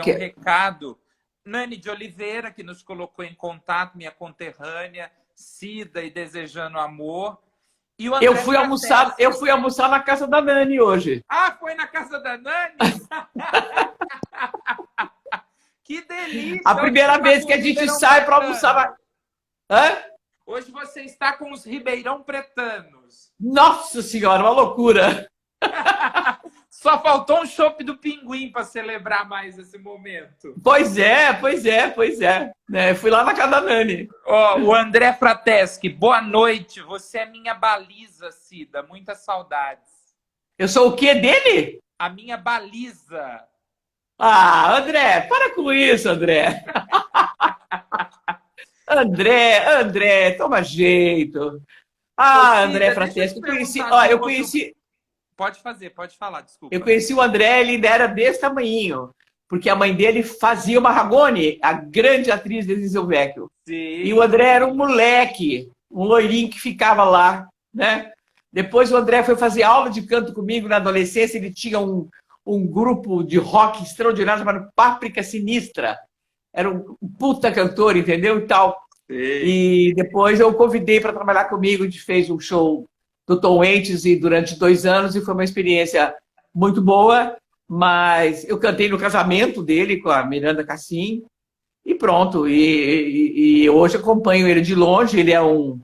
[SPEAKER 1] que é um recado. Nani de Oliveira, que nos colocou em contato, minha conterrânea, Cida e desejando amor. E o André
[SPEAKER 2] eu fui almoçar na casa da Nani hoje.
[SPEAKER 1] Ah, foi na casa da Nani? Que delícia!
[SPEAKER 2] A primeira vez que a gente sai para almoçar. Hã?
[SPEAKER 1] Hoje você está com os Ribeirão Pretanos.
[SPEAKER 2] Nossa Senhora, uma loucura!
[SPEAKER 1] Só faltou um chopp do Pinguim para celebrar mais esse momento.
[SPEAKER 2] Pois é. Fui lá na casa da Nani.
[SPEAKER 1] O André Frateschi, boa noite. Você é minha baliza, Cida. Muitas saudades.
[SPEAKER 2] Eu sou o quê dele?
[SPEAKER 1] A minha baliza.
[SPEAKER 2] Ah, André, para com isso, André. André, toma jeito. Ah, André Frateschi, eu conheci...
[SPEAKER 1] Pode falar, desculpa.
[SPEAKER 2] Eu conheci o André, ele ainda era desse tamanhinho, porque a mãe dele fazia o Marragone, a grande atriz de Eliseu Vecchio.
[SPEAKER 1] Sim.
[SPEAKER 2] E o André era um moleque, um loirinho que ficava lá, né? Depois o André foi fazer aula de canto comigo na adolescência, ele tinha um grupo de rock extraordinário chamado Páprica Sinistra. Era um puta cantor, entendeu? E tal.
[SPEAKER 1] Sim.
[SPEAKER 2] E depois eu o convidei para trabalhar comigo, a gente fez um show do Tom Waits durante 2 anos e foi uma experiência muito boa, mas eu cantei no casamento dele com a Miranda Cassim e pronto. E hoje acompanho ele de longe, ele é um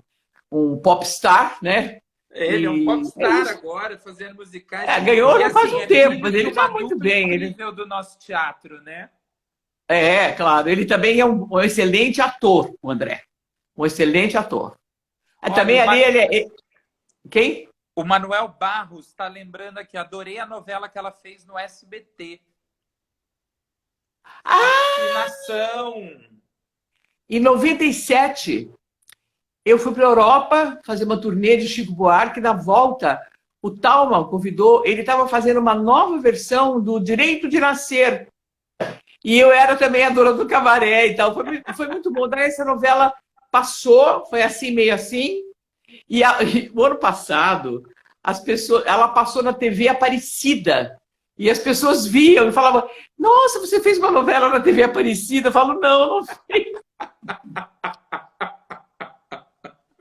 [SPEAKER 2] popstar, né?
[SPEAKER 1] Ele é um popstar agora, fazendo musicais.
[SPEAKER 2] Ganhou já faz um tempo, mas ele está muito bem.
[SPEAKER 1] Ele do nosso teatro, né?
[SPEAKER 2] Claro. Ele também é um excelente ator, o André. Um excelente ator. Olha, também ali ele é... Quem?
[SPEAKER 1] O Manuel Barros está lembrando aqui, adorei a novela que ela fez no SBT. Vacinação.
[SPEAKER 2] Em 97, eu fui para a Europa fazer uma turnê de Chico Buarque. Na volta, o Thalmann convidou, ele estava fazendo uma nova versão do Direito de Nascer. E eu era também a dona do cabaré e tal. Foi muito bom. Daí essa novela passou, foi assim, meio assim. E o ano passado, ela passou na TV Aparecida. E as pessoas viam e falavam, nossa, você fez uma novela na TV Aparecida? Eu falo, não fiz.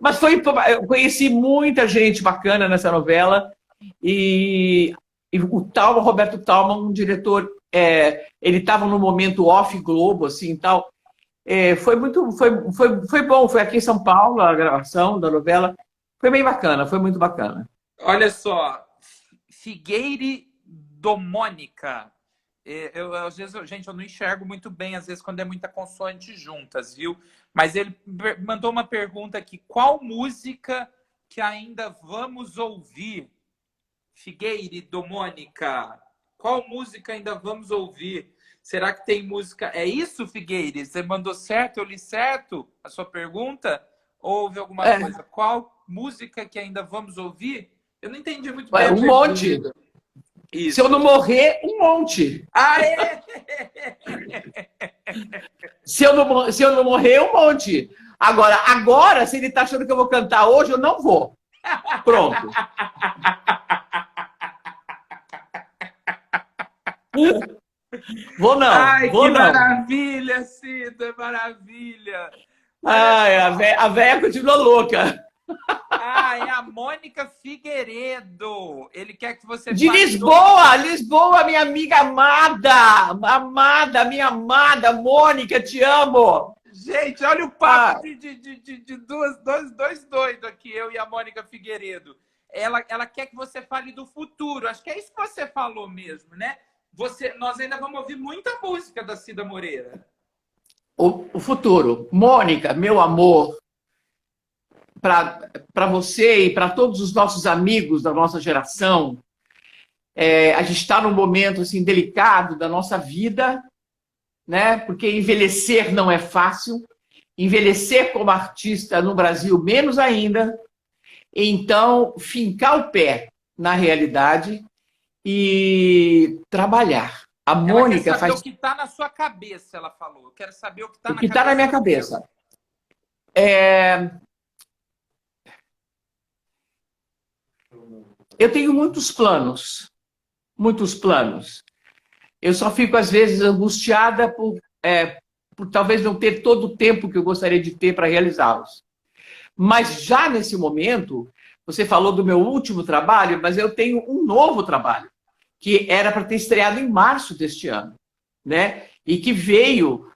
[SPEAKER 2] Mas eu conheci muita gente bacana nessa novela. E o Roberto Thalmann, um diretor, ele estava no momento off Globo, assim, tal. Foi bom, foi aqui em São Paulo a gravação da novela. Foi bem bacana, foi muito bacana.
[SPEAKER 1] Olha só, Figueire Domônica. Às vezes, gente, eu não enxergo muito bem, às vezes, quando é muita consoante juntas, viu? Mas ele mandou uma pergunta aqui. Qual música que ainda vamos ouvir? Figueire Domônica. Qual música ainda vamos ouvir? Será que tem música... É isso, Figueire? Você mandou certo? Eu li certo a sua pergunta? Ou houve alguma coisa? Qual música que ainda vamos ouvir? Eu não entendi muito bem.
[SPEAKER 2] Um monte. Isso. Se eu não morrer, um monte. Se eu não morrer, um monte. Agora, se ele tá achando que eu vou cantar hoje, eu não vou. Pronto. Vou não,
[SPEAKER 1] Ai,
[SPEAKER 2] vou
[SPEAKER 1] que
[SPEAKER 2] não.
[SPEAKER 1] maravilha, Cida, maravilha. Olha
[SPEAKER 2] Ai,
[SPEAKER 1] só.
[SPEAKER 2] a véia continua louca.
[SPEAKER 1] Ah, é a Mônica Figueiredo. Ele quer que você
[SPEAKER 2] De
[SPEAKER 1] fale
[SPEAKER 2] Lisboa, Lisboa, minha amiga amada, minha amada, Mônica, te amo.
[SPEAKER 1] Gente, olha o papo
[SPEAKER 2] Ah,
[SPEAKER 1] de dois doidos aqui, eu e a Mônica Figueiredo. Ela quer que você fale do futuro. Acho que é isso que você falou mesmo, né? Nós ainda vamos ouvir muita música da Cida Moreira.
[SPEAKER 2] o futuro. Mônica, meu amor, para você e para todos os nossos amigos da nossa geração, a gente está num momento assim, delicado da nossa vida, né? Porque envelhecer não é fácil. Envelhecer como artista no Brasil, menos ainda. Então, fincar o pé na realidade e trabalhar. A
[SPEAKER 1] Ela quer
[SPEAKER 2] Mônica
[SPEAKER 1] saber o
[SPEAKER 2] faz
[SPEAKER 1] que está na sua cabeça, ela falou. Eu quero saber o que está
[SPEAKER 2] o
[SPEAKER 1] na
[SPEAKER 2] que está na
[SPEAKER 1] cabeça
[SPEAKER 2] minha
[SPEAKER 1] do seu.
[SPEAKER 2] cabeça. É... Eu tenho muitos planos, muitos planos. Eu só fico, às vezes, angustiada por talvez não ter todo o tempo que eu gostaria de ter para realizá-los. Mas já nesse momento, você falou do meu último trabalho, mas eu tenho um novo trabalho, que era para ter estreado em março deste ano, né? E que veio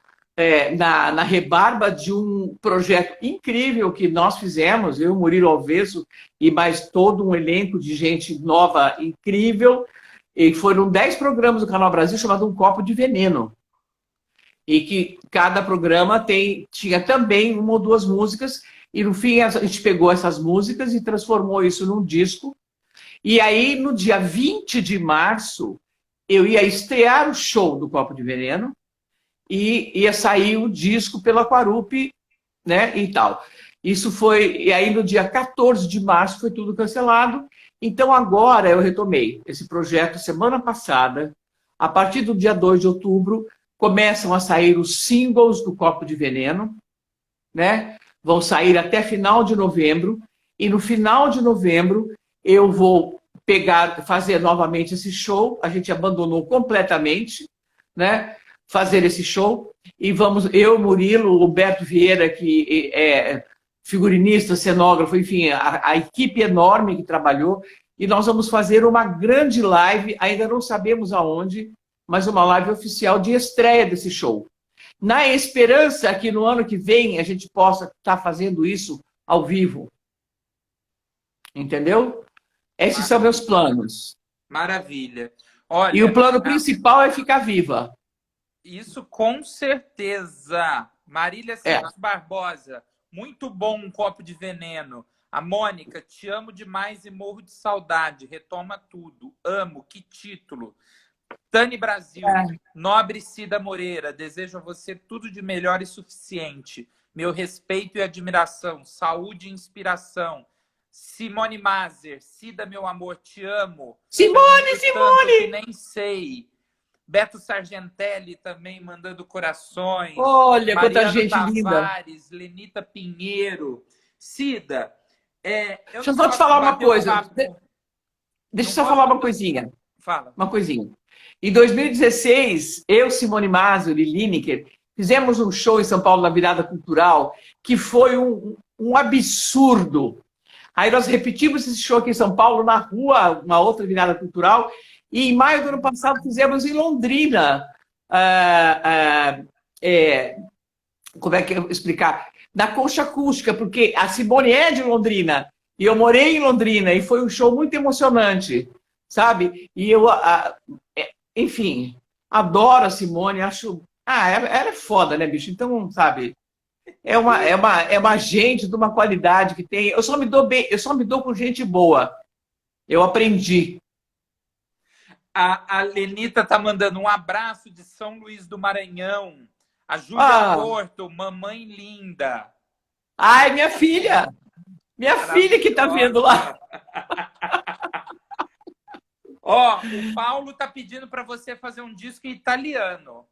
[SPEAKER 2] na rebarba de um projeto incrível que nós fizemos, eu, Murilo Alvesso, e mais todo um elenco de gente nova incrível. E foram 10 programas do Canal Brasil chamado Um Copo de Veneno. E que cada programa tinha também uma ou duas músicas, e no fim a gente pegou essas músicas e transformou isso num disco. E aí, no dia 20 de março, eu ia estrear o show do Copo de Veneno e ia sair o disco pela Aquarup, né, e tal. Isso foi... E aí, no dia 14 de março, foi tudo cancelado. Então, agora eu retomei esse projeto semana passada. A partir do dia 2 de outubro, começam a sair os singles do Copo de Veneno, né? Vão sair até final de novembro. E no final de novembro, eu vou fazer novamente esse show. A gente abandonou completamente, né? Fazer esse show. E vamos, eu, Murilo, o Beto Vieira, que é figurinista, cenógrafo, enfim, a equipe enorme que trabalhou. E nós vamos fazer uma grande live, ainda não sabemos aonde, mas uma live oficial de estreia desse show. Na esperança que no ano que vem a gente possa estar fazendo isso ao vivo. Entendeu? Esses são meus planos.
[SPEAKER 1] Maravilha.
[SPEAKER 2] E o
[SPEAKER 1] Olha,
[SPEAKER 2] plano principal é ficar viva.
[SPEAKER 1] isso com certeza. Marília
[SPEAKER 2] É.
[SPEAKER 1] Santos Barbosa, muito bom Um Copo de Veneno. A Mônica, te amo demais e morro de saudade. Retoma tudo. Amo, que título. Tani Brasil, nobre Cida Moreira, desejo a você tudo de melhor e suficiente. Meu respeito e admiração, saúde e inspiração. Simone Mazer, Cida, meu amor, te amo.
[SPEAKER 2] Simone,
[SPEAKER 1] Tanto
[SPEAKER 2] Simone!
[SPEAKER 1] que nem sei. Beto Sargentelli também mandando corações.
[SPEAKER 2] Olha, quanta
[SPEAKER 1] Mariana
[SPEAKER 2] gente linda.
[SPEAKER 1] Tavares, Lenita Pinheiro. Cida, eu
[SPEAKER 2] Deixa eu
[SPEAKER 1] não
[SPEAKER 2] só te
[SPEAKER 1] gosto de
[SPEAKER 2] falar uma
[SPEAKER 1] bater um
[SPEAKER 2] coisa.
[SPEAKER 1] papo.
[SPEAKER 2] Deixa eu
[SPEAKER 1] Não
[SPEAKER 2] só falar
[SPEAKER 1] gosto
[SPEAKER 2] uma coisinha.
[SPEAKER 1] Fala.
[SPEAKER 2] Uma coisinha. Em 2016, eu, Simone Mazzoli e Lineker fizemos um show em São Paulo na Virada Cultural que foi um absurdo. Aí nós repetimos esse show aqui em São Paulo, na rua, uma outra Virada Cultural, e em maio do ano passado fizemos em Londrina. Como é que eu vou explicar? Na Concha Acústica, porque a Simone é de Londrina, e eu morei em Londrina, e foi um show muito emocionante, sabe? E eu, enfim, adoro a Simone, acho... ela é foda, né, bicho? Então, sabe, é uma gente de uma qualidade que tem... Eu só me dou bem, eu só me dou com gente boa. Eu aprendi.
[SPEAKER 1] A Lenita tá mandando um abraço de São Luís do Maranhão. A Júlia Porto, mamãe linda.
[SPEAKER 2] Ai, minha filha! Minha filha que tá vendo lá.
[SPEAKER 1] Ó, o Paulo tá pedindo para você fazer um disco em italiano.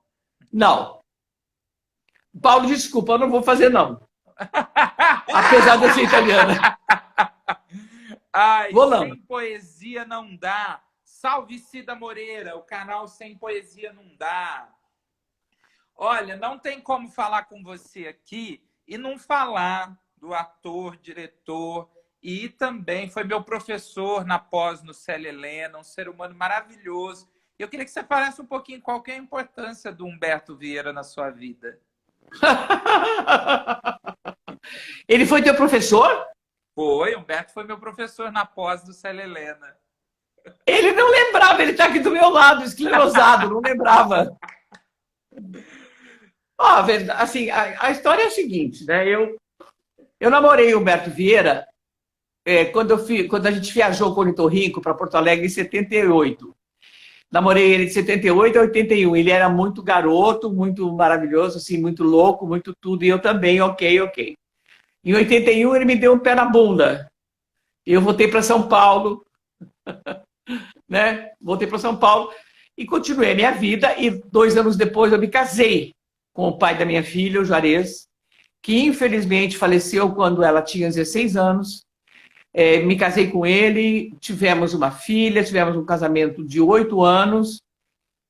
[SPEAKER 2] Não. Paulo, desculpa, eu não vou fazer, não. Apesar de eu ser italiana.
[SPEAKER 1] Ai,
[SPEAKER 2] Vou não.
[SPEAKER 1] sem poesia não dá. Salve Cida Moreira, o canal Sem Poesia não dá. Olha, não tem como falar com você aqui e não falar do ator, diretor e também foi meu professor na pós no Célia Helena, um ser humano maravilhoso. Eu queria que você falasse um pouquinho qual que é a importância do Humberto Vieira na sua vida.
[SPEAKER 2] Ele foi teu professor?
[SPEAKER 1] Foi, Humberto foi meu professor na pós do Célia Helena.
[SPEAKER 2] Ele não lembrava, ele está aqui do meu lado, esclerosado, não lembrava. Ó, assim, a história é a seguinte, né? Eu namorei o Humberto Vieira quando a gente viajou com o Ornitorrinco para Porto Alegre em 78. Namorei ele de 78 a 81. Ele era muito garoto, muito maravilhoso, assim, muito louco, muito tudo. E eu também, ok. Em 81 ele me deu um pé na bunda. E eu voltei para São Paulo, né? Voltei para São Paulo e continuei a minha vida. E 2 anos depois eu me casei com o pai da minha filha, o Juarez, que infelizmente faleceu quando ela tinha 16 anos. Me casei com ele, tivemos uma filha, tivemos um casamento de 8 anos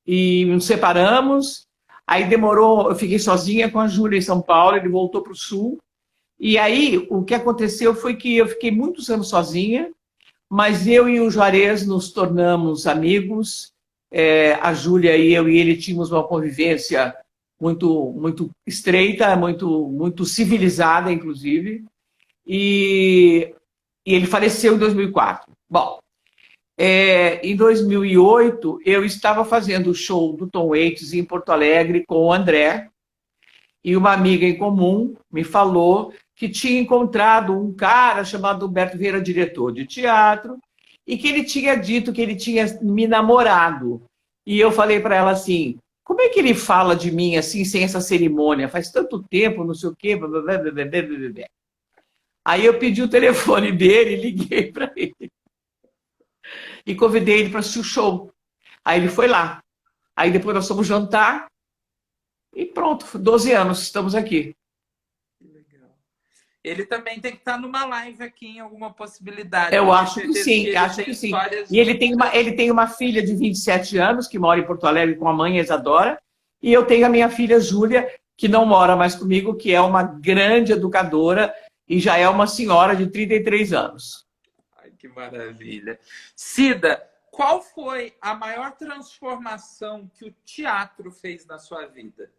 [SPEAKER 2] e nos separamos. Aí demorou, eu fiquei sozinha com a Júlia em São Paulo, ele voltou para o Sul. E aí o que aconteceu foi que eu fiquei muitos anos sozinha, mas eu e o Juarez nos tornamos amigos. A Júlia e eu e ele tínhamos uma convivência muito estreita, muito civilizada, inclusive. E ele faleceu em 2004. Bom, em 2008, eu estava fazendo o show do Tom Waits em Porto Alegre com o André, e uma amiga em comum me falou que tinha encontrado um cara chamado Humberto Vieira, diretor de teatro, e que ele tinha dito que ele tinha me namorado. E eu falei para ela assim, como é que ele fala de mim assim, sem essa cerimônia? Faz tanto tempo, não sei o quê, blá, blá, blá, blá, blá, blá. Aí eu pedi o telefone dele, liguei para ele e convidei ele para assistir o show. Aí ele foi lá. Aí depois nós fomos jantar e pronto, 12 anos, estamos aqui.
[SPEAKER 1] Que legal. Ele também tem que estar numa live aqui em alguma possibilidade.
[SPEAKER 2] Eu acho que sim, acho que sim. E ele tem uma filha de 27 anos que mora em Porto Alegre com a mãe Isadora, e eu tenho a minha filha Júlia, que não mora mais comigo, que é uma grande educadora, e já é uma senhora de 33 anos.
[SPEAKER 1] Ai, que maravilha. Cida, qual foi a maior transformação que o teatro fez na sua vida?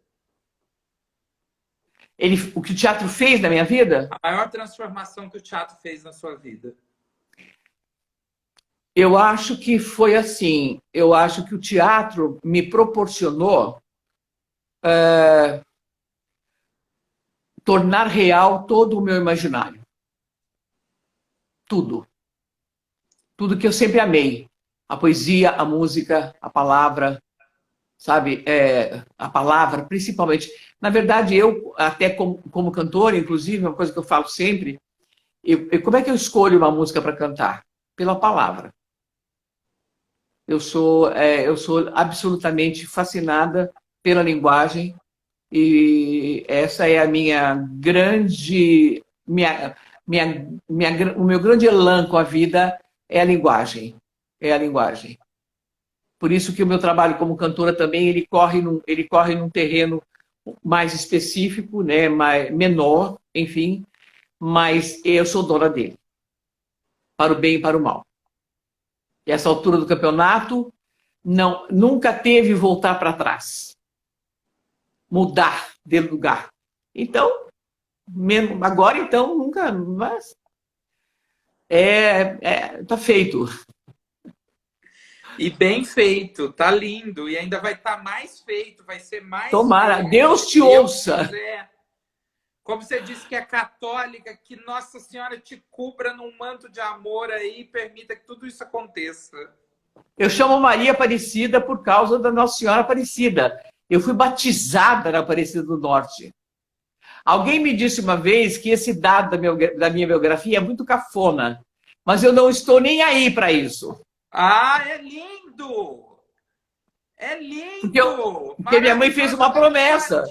[SPEAKER 2] O que o teatro fez na minha vida?
[SPEAKER 1] A maior transformação que o teatro fez na sua vida?
[SPEAKER 2] Eu acho que foi assim. Eu acho que o teatro me proporcionou tornar real todo o meu imaginário. Tudo. Tudo que eu sempre amei. A poesia, a música, a palavra, sabe? A palavra, principalmente. Na verdade, eu, até como cantora, inclusive, uma coisa que eu falo sempre, como é que eu escolho uma música para cantar? Pela palavra. Eu sou absolutamente fascinada pela linguagem, e essa é a minha grande... o meu grande elan com a vida é a linguagem. É a linguagem. Por isso que o meu trabalho como cantora também, ele corre num terreno mais específico, né, menor, enfim, mas eu sou dona dele. Para o bem e para o mal. E essa altura do campeonato, nunca teve voltar para trás. Mudar de lugar. Então, agora então, nunca, mas tá feito.
[SPEAKER 1] E bem feito, tá lindo. E ainda vai estar mais feito, vai ser mais
[SPEAKER 2] Tomara,
[SPEAKER 1] feito.
[SPEAKER 2] Deus te ouça.
[SPEAKER 1] Quiser. Como você disse que é católica, que Nossa Senhora te cubra num manto de amor aí e permita que tudo isso aconteça.
[SPEAKER 2] Eu chamo Maria Aparecida por causa da Nossa Senhora Aparecida. Eu fui batizada na Aparecida do Norte. Alguém me disse uma vez que esse dado da minha biografia é muito cafona, mas eu não estou nem aí para isso.
[SPEAKER 1] Ah, é lindo! É lindo!
[SPEAKER 2] Porque minha mãe fez uma promessa.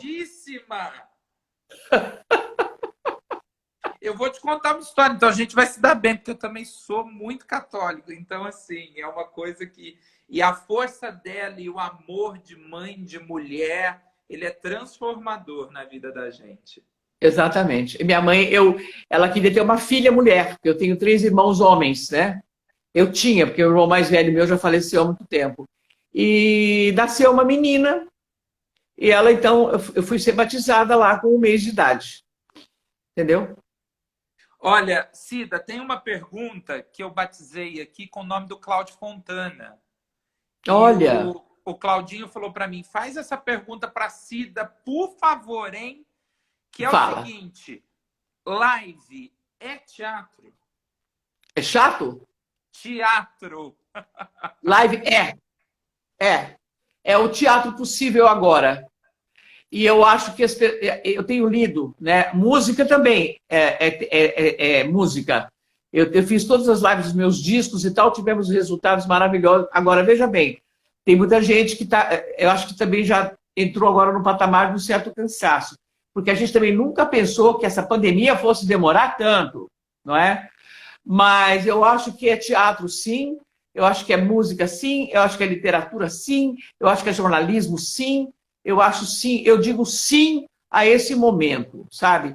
[SPEAKER 1] Eu vou te contar uma história, então a gente vai se dar bem, porque eu também sou muito católico. Então, assim, é uma coisa que... E a força dela e o amor de mãe, de mulher, ele é transformador na vida da gente.
[SPEAKER 2] Exatamente. E minha mãe, ela queria ter uma filha mulher, porque eu tenho 3 irmãos homens, né? Eu tinha, porque o irmão mais velho meu já faleceu há muito tempo. E nasceu uma menina, e ela, então, eu fui ser batizada lá com 1 mês de idade. Entendeu?
[SPEAKER 1] Olha, Cida, tem uma pergunta que eu batizei aqui com o nome do Cláudio Fontana. E
[SPEAKER 2] Olha,
[SPEAKER 1] o Claudinho falou para mim, faz essa pergunta para Cida, por favor, hein? Que é o
[SPEAKER 2] fala.
[SPEAKER 1] seguinte, live é teatro?
[SPEAKER 2] É chato?
[SPEAKER 1] Teatro.
[SPEAKER 2] Live é. É o teatro possível agora. E eu acho que eu tenho lido, né? Música também é música. Eu fiz todas as lives dos meus discos e tal, tivemos resultados maravilhosos. Agora, veja bem, tem muita gente que está. Eu acho que também já entrou agora no patamar de um certo cansaço. Porque a gente também nunca pensou que essa pandemia fosse demorar tanto, não é? Mas eu acho que é teatro, sim. Eu acho que é música, sim. Eu acho que é literatura, sim. Eu acho que é jornalismo, sim. Eu acho sim. Eu digo sim a esse momento, sabe?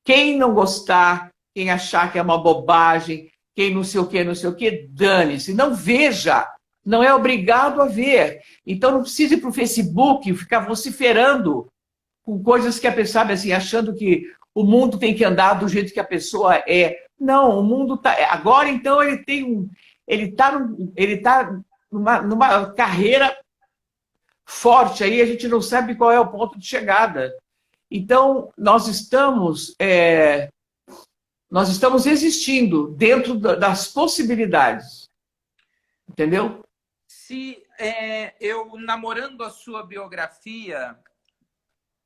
[SPEAKER 2] Quem não gostar, quem achar que é uma bobagem, quem não sei o que, dane-se. Não veja. Não é obrigado a ver. Então não precisa ir para o Facebook ficar vociferando com coisas que a pessoa, sabe, assim, achando que o mundo tem que andar do jeito que a pessoa é. Não, o mundo tá. Agora, então, ele tem um. Ele tá numa carreira forte aí, a gente não sabe qual é o ponto de chegada. Então, nós estamos existindo dentro das possibilidades. Entendeu?
[SPEAKER 1] Se eu, namorando a sua biografia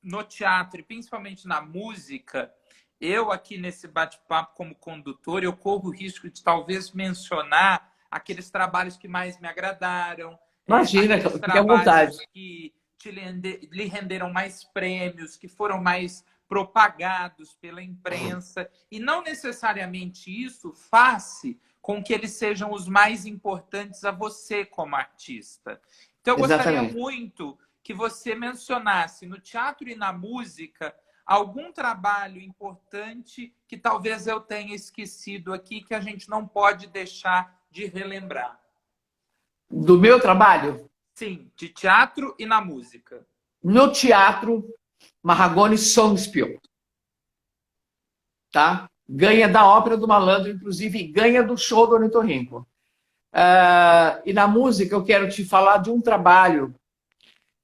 [SPEAKER 1] no teatro e principalmente na música, eu aqui nesse bate-papo como condutor, eu corro o risco de talvez mencionar aqueles trabalhos que mais me agradaram,
[SPEAKER 2] Imagina,
[SPEAKER 1] aqueles
[SPEAKER 2] fique à vontade.
[SPEAKER 1] trabalhos que lhe renderam mais prêmios, que foram mais propagados pela imprensa, e não necessariamente isso faz com que eles sejam os mais importantes a você como artista. Então, eu gostaria
[SPEAKER 2] Exatamente.
[SPEAKER 1] muito que você mencionasse no teatro e na música algum trabalho importante que talvez eu tenha esquecido aqui, que a gente não pode deixar de relembrar.
[SPEAKER 2] Do meu trabalho?
[SPEAKER 1] Sim, de teatro e na música.
[SPEAKER 2] No teatro, Marragone Songspiel. Tá? Ganha da Ópera do Malandro, inclusive ganha do show do Ornitorrinco. E na música eu quero te falar de um trabalho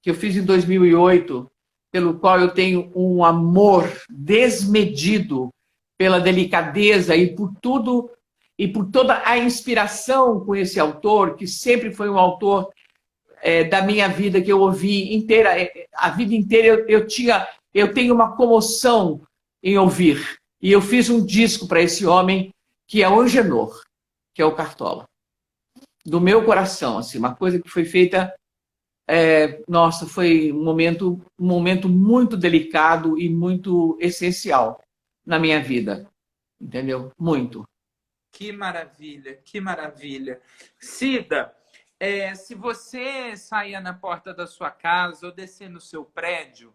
[SPEAKER 2] que eu fiz em 2008, pelo qual eu tenho um amor desmedido pela delicadeza e por tudo e por toda a inspiração com esse autor, que sempre foi um autor da minha vida que eu ouvi inteira, a vida inteira eu tenho uma comoção em ouvir. E eu fiz um disco para esse homem que é o Angenor, que é o Cartola. Do meu coração, assim, uma coisa que foi feita nossa, foi um momento muito delicado e muito essencial na minha vida, entendeu? Muito.
[SPEAKER 1] Que maravilha, que maravilha. Cida, se você sair na porta da sua casa ou descer no seu prédio,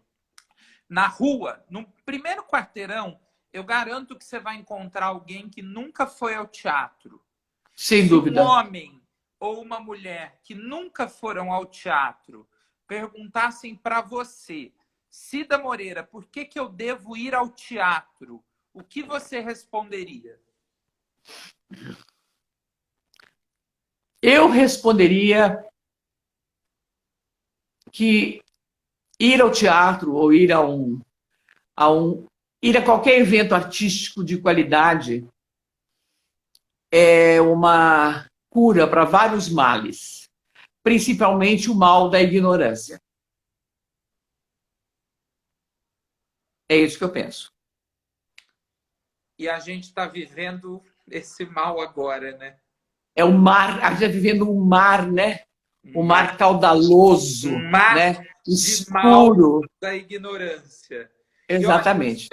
[SPEAKER 1] na rua, no primeiro quarteirão, eu garanto que você vai encontrar alguém que nunca foi ao teatro.
[SPEAKER 2] Sem
[SPEAKER 1] Se um
[SPEAKER 2] dúvida.
[SPEAKER 1] homem ou uma mulher que nunca foram ao teatro perguntassem para você, Cida Moreira, por que eu devo ir ao teatro? O que você responderia?
[SPEAKER 2] Eu responderia que ir ao teatro ou ir ir a qualquer evento artístico de qualidade é uma cura para vários males, principalmente o mal da ignorância. É isso que eu penso.
[SPEAKER 1] E a gente está vivendo esse mal agora, né?
[SPEAKER 2] É o mar, a gente está vivendo um mar, né? Um mar caudaloso,
[SPEAKER 1] um mar
[SPEAKER 2] né?
[SPEAKER 1] de mal
[SPEAKER 2] Escuro.
[SPEAKER 1] da ignorância.
[SPEAKER 2] Exatamente.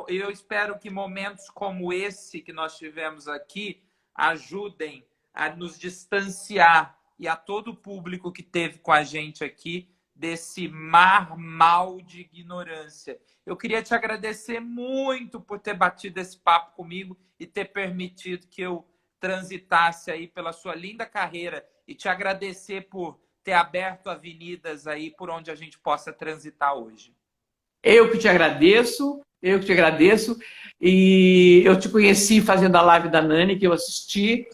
[SPEAKER 1] Eu espero que momentos como esse que nós tivemos aqui ajudem a nos distanciar e a todo o público que teve com a gente aqui desse mar mal de ignorância. Eu queria te agradecer muito por ter batido esse papo comigo e ter permitido que eu transitasse aí pela sua linda carreira e te agradecer por ter aberto avenidas aí por onde a gente possa transitar hoje.
[SPEAKER 2] Eu que te agradeço, eu que te agradeço. E eu te conheci fazendo a live da Nani, que eu assisti,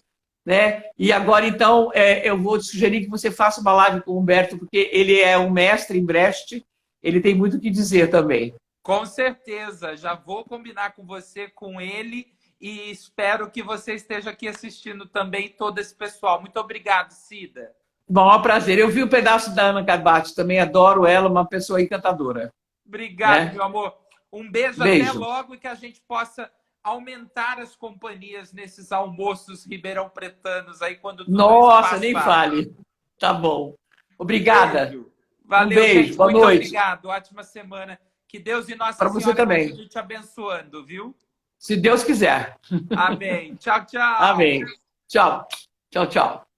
[SPEAKER 2] né? E agora, então, eu vou te sugerir que você faça uma live com o Humberto, porque ele é um mestre em Brecht, ele tem muito o que dizer também.
[SPEAKER 1] Com certeza, já vou combinar com você, com ele, e espero que você esteja aqui assistindo também, todo esse pessoal. Muito obrigado, Cida.
[SPEAKER 2] Bom, é um prazer. Eu vi um pedaço da Ana Carbati, também adoro ela, uma pessoa encantadora.
[SPEAKER 1] Obrigado,
[SPEAKER 2] Né?
[SPEAKER 1] meu amor. Um beijo, até logo, e que a gente possa aumentar as companhias nesses almoços ribeirão-pretanos aí, quando tudo
[SPEAKER 2] Nossa, nem
[SPEAKER 1] passar.
[SPEAKER 2] fale. Tá bom. Obrigada.
[SPEAKER 1] Beijo. Valeu,
[SPEAKER 2] um beijo,
[SPEAKER 1] gente.
[SPEAKER 2] boa
[SPEAKER 1] Muito
[SPEAKER 2] noite.
[SPEAKER 1] obrigado. Ótima semana. Que Deus e Nossa
[SPEAKER 2] Para você
[SPEAKER 1] Senhora
[SPEAKER 2] também.
[SPEAKER 1] continue te abençoando, viu?
[SPEAKER 2] Se Deus quiser.
[SPEAKER 1] Amém. Tchau, tchau.
[SPEAKER 2] Amém. Tchau. Tchau, tchau.